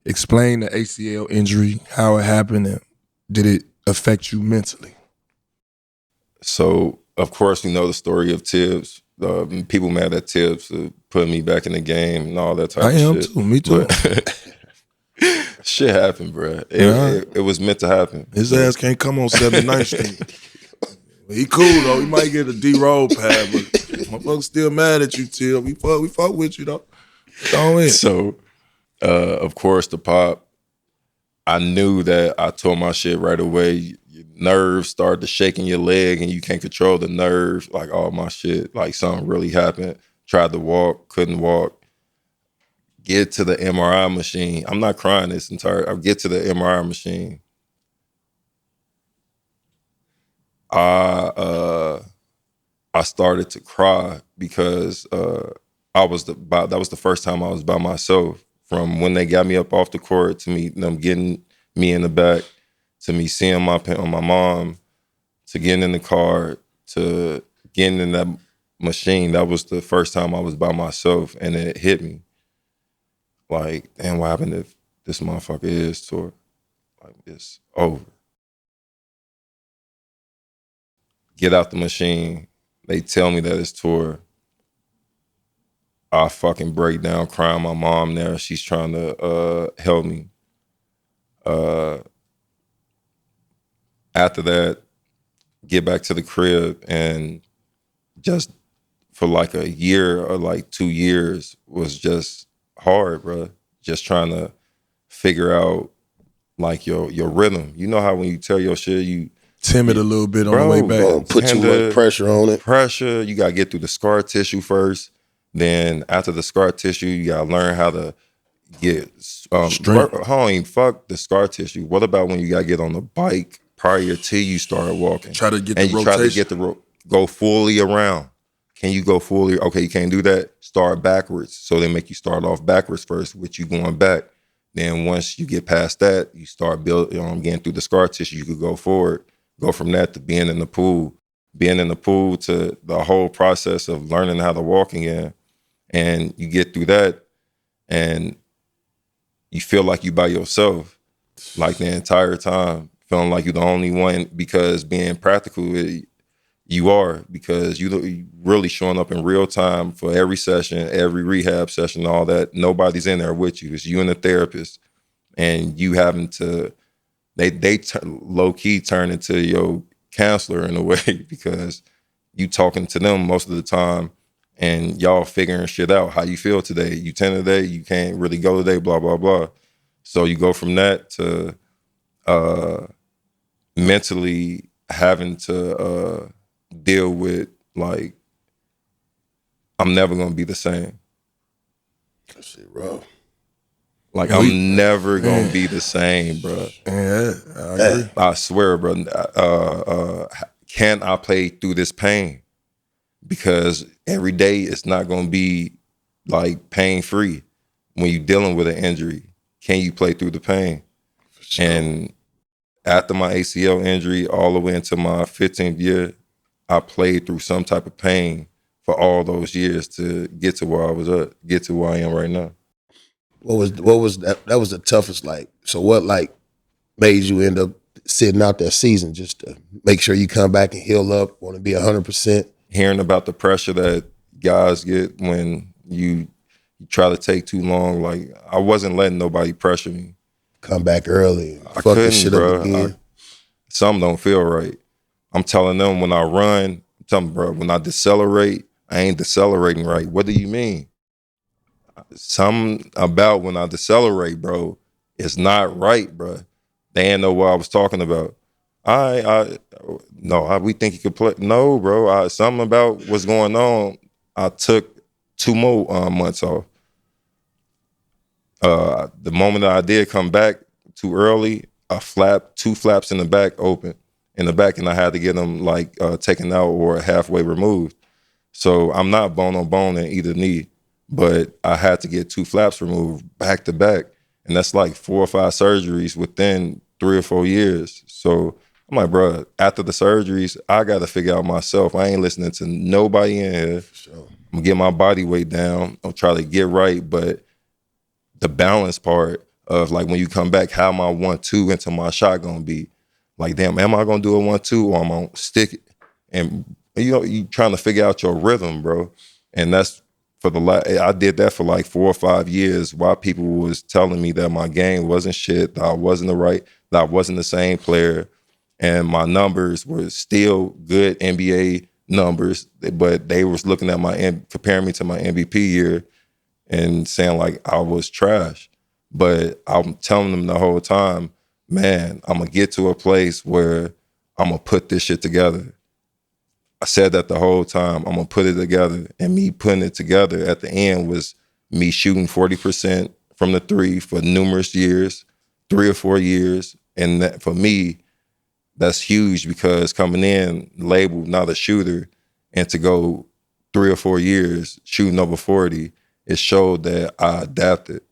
Explain the ACL injury, how it happened, and did it affect you mentally? So, of course, you know the story of Tibbs. People mad at Tibbs for putting me back in the game and all that type of shit. I am too. Me too. But shit happened, bro. It was meant to happen. His ass can't come on 79th Street. He cool though. He might get a D-roll pad, but motherfuckers still mad at you, Tibbs. We fuck with you though. Don't it? So, of course, the pop. I knew that I tore my shit right away. Your nerves start to shaking your leg and you can't control the nerves. Like all my shit, like something really happened. Tried to walk, couldn't walk. Get to the MRI machine. I'm not crying this entire. I get to the MRI machine. I started to cry because that was the first time I was by myself. From when they got me up off the court to me them getting me in the back, to me seeing my mom, to getting in the car, to getting in that machine. That was the first time I was by myself, and it hit me. Like, damn, what happened if this motherfucker is tore? Like, it's over. Get out the machine. They tell me that it's tore. I fucking break down crying. My mom there, she's trying to help me. After that, get back to the crib, and just for like a year or like 2 years was just hard, bro. Just trying to figure out like your rhythm. You know how when you tell your shit, you timid a little bit on the way back. Put too much pressure on it. Pressure, you gotta get through the scar tissue first. Then after the scar tissue, you gotta learn how to get fuck the scar tissue. What about when you gotta get on the bike prior to you start walking? Try to get and the you rotation. try to get go fully around. Can you go fully? Okay, you can't do that. Start backwards. So they make you start off backwards first, with you going back. Then once you get past that, you start getting through the scar tissue. You could go forward. Go from that to being in the pool. Being in the pool to the whole process of learning how to walk again. And you get through that and you feel like you by yourself, like the entire time, feeling like you're the only one, because being practical, you are, because you really showing up in real time for every session, every rehab session, all that. Nobody's in there with you. It's you and the therapist, and you having to, they low-key turn into your counselor in a way, because you talking to them most of the time, and y'all figuring shit out. How you feel today? You 10 today? You can't really go today, blah, blah, blah. So you go from that to mentally having to deal with, like, I'm never going to be the same. That shit rough. Like, I'm never going to be the same, bro. Yeah, I agree. I swear, bro. Can I play through this pain? Because every day it's not going to be like pain-free. When you're dealing with an injury, can you play through the pain? Sure. And after my ACL injury, all the way into my 15th year, I played through some type of pain for all those years to get to where I was at, get to where I am right now. What was that? That was the toughest. Like, so what like made you end up sitting out that season, just to make sure you come back and heal up, want to be 100%? Hearing about the pressure that guys get when you try to take too long. Like, I wasn't letting nobody pressure me. Come back early. I couldn't, bro. Something don't feel right. I'm telling them when I run, I'm telling them, bro, when I decelerate, I ain't decelerating right. What do you mean? Something about when I decelerate, bro, it's not right, bro. They ain't know what I was talking about. We think he could play. No, bro. Something about what's going on. I took 2 more months off. The moment that I did come back too early, I flapped 2 flaps in the back open in the back, and I had to get them like taken out or halfway removed. So I'm not bone on bone in either knee, but I had to get 2 flaps removed back to back, and that's like 4 or 5 surgeries within 3 or 4 years. So I'm like, bro, after the surgeries, I got to figure out myself. I ain't listening to nobody in here. Sure. I'm going to get my body weight down. I'll try to get right. But the balance part, of like when you come back, how my 1-2 into my shot gonna be? Like, damn, am I gonna do a 1-2 or am I gonna stick it? And you trying to figure out your rhythm, bro. And that's I did that for like 4 or 5 years while people was telling me that my game wasn't shit, that I wasn't that I wasn't the same player, and my numbers were still good NBA numbers, but they was looking at comparing me to my MVP year and saying like I was trash. But I'm telling them the whole time, man, I'm gonna get to a place where I'm gonna put this shit together. I said that the whole time, I'm gonna put it together. And me putting it together at the end was me shooting 40% from the three for numerous years, 3 or 4 years. And that, for me, that's huge because coming in labeled not a shooter and to go 3 or 4 years shooting over 40, it showed that I adapted.